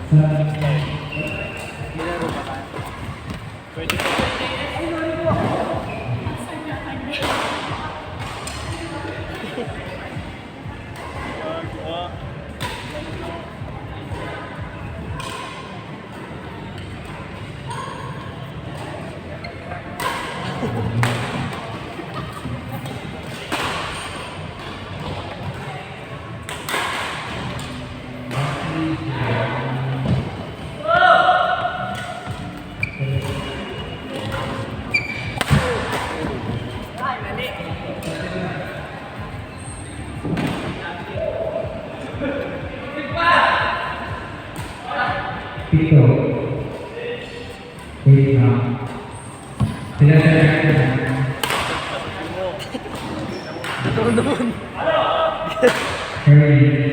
Nilaro pa tayo. Pwede pa. Pito. Wait lang. Doon. Hurry.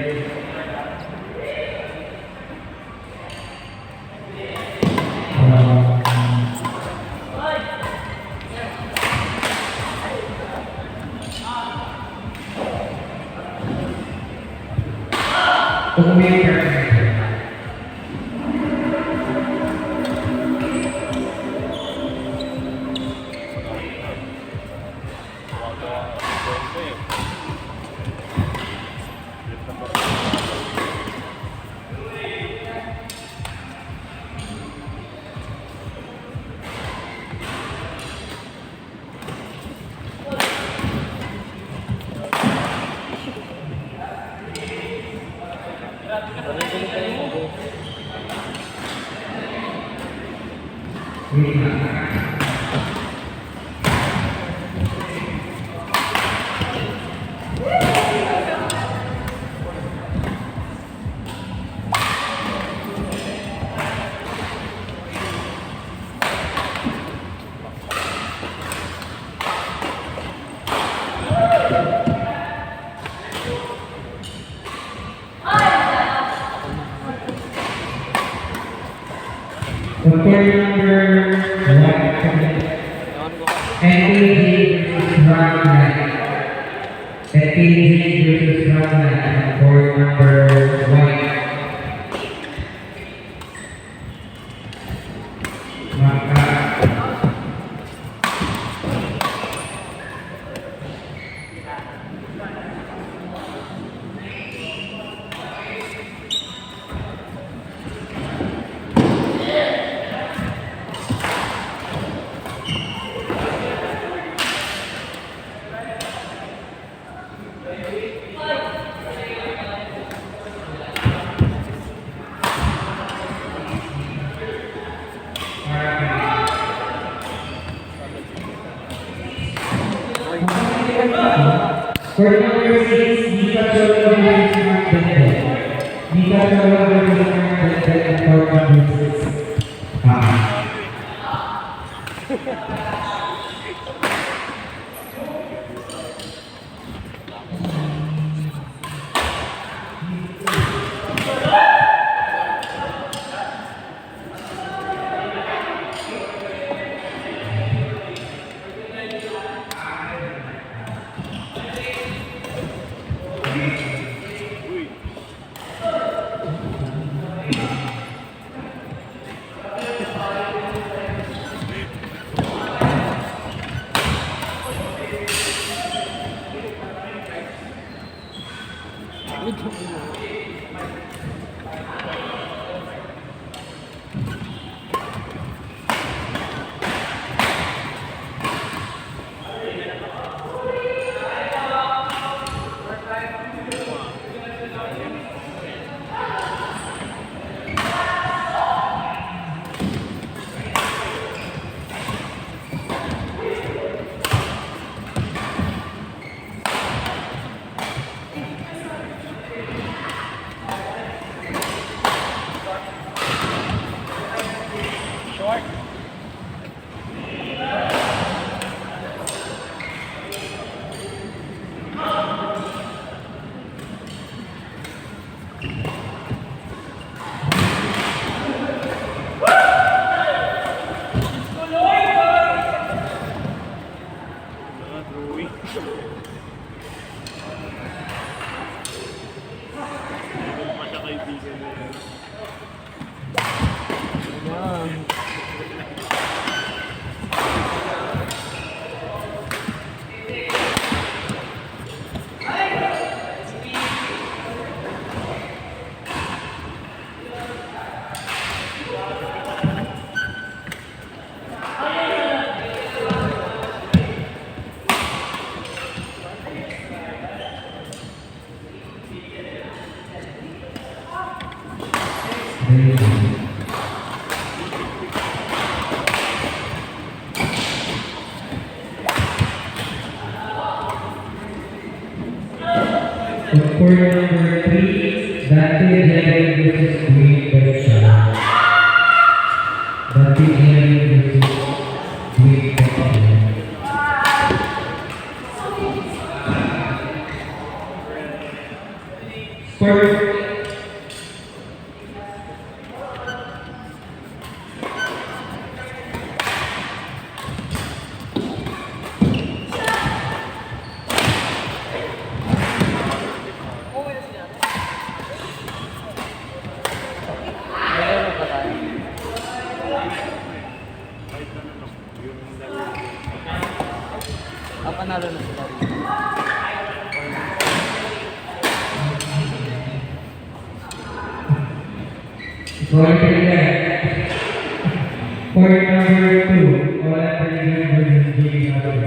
Ayan. Ready. Court number 3, Dante Jerry versus Dwayne Berkshire. Dante Jerry versus Dwayne Berkshire. Score. Meron pa tayo. Panalo na sila rin. Court number 2, Ola Paligan versus Jay Mabel.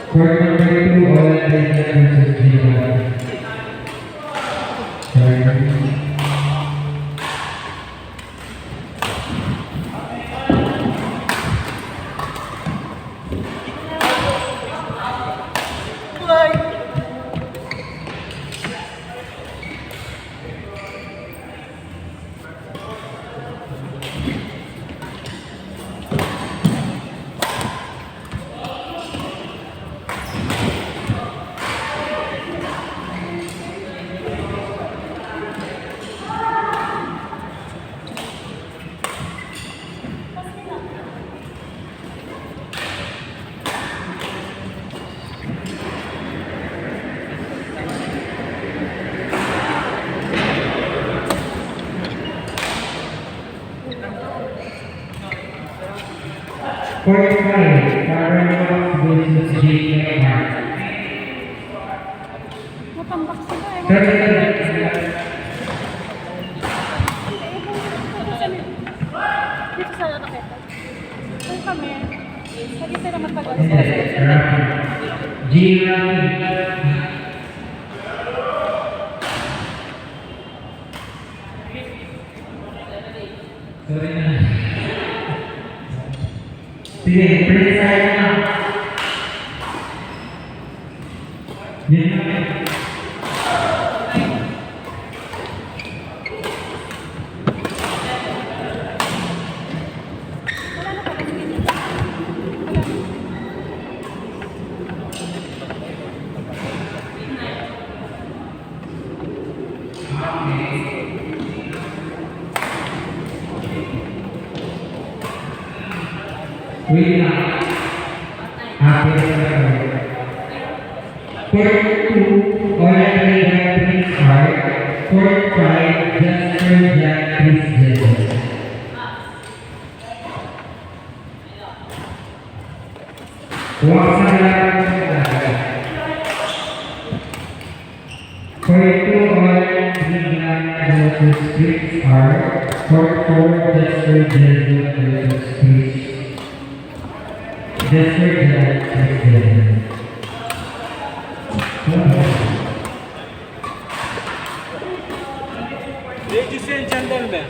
Court number 2, Ola Paligan versus Jay Mabel. Sorry. Court 5, Karen versus Jay Mabel. Matambak sila eh. Dito sa nakita. Kung kami, lagi sila matagal. Sorry na. Sige, preside na. Yan na. Wala na pala sila. Wala na. Wait na. Happy Court 2, Ola Paligan Prince Art. Court 5, Jasper Jack Chris Jesus. Huwag sa lahat ng mga. Court 2, Ola Paligan versus Prince Art. Court 4, Jasper Jesus versus Chris. Jasper Jack Chris Jesus. Ladies and gentlemen,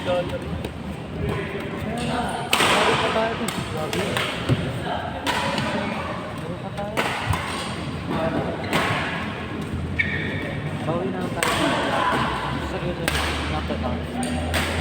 $1. Kaya nga, laro pa tayo dun. Grabe. Laro pa tayo. Bawi na lang tayo. Seryoso, nakatatawa.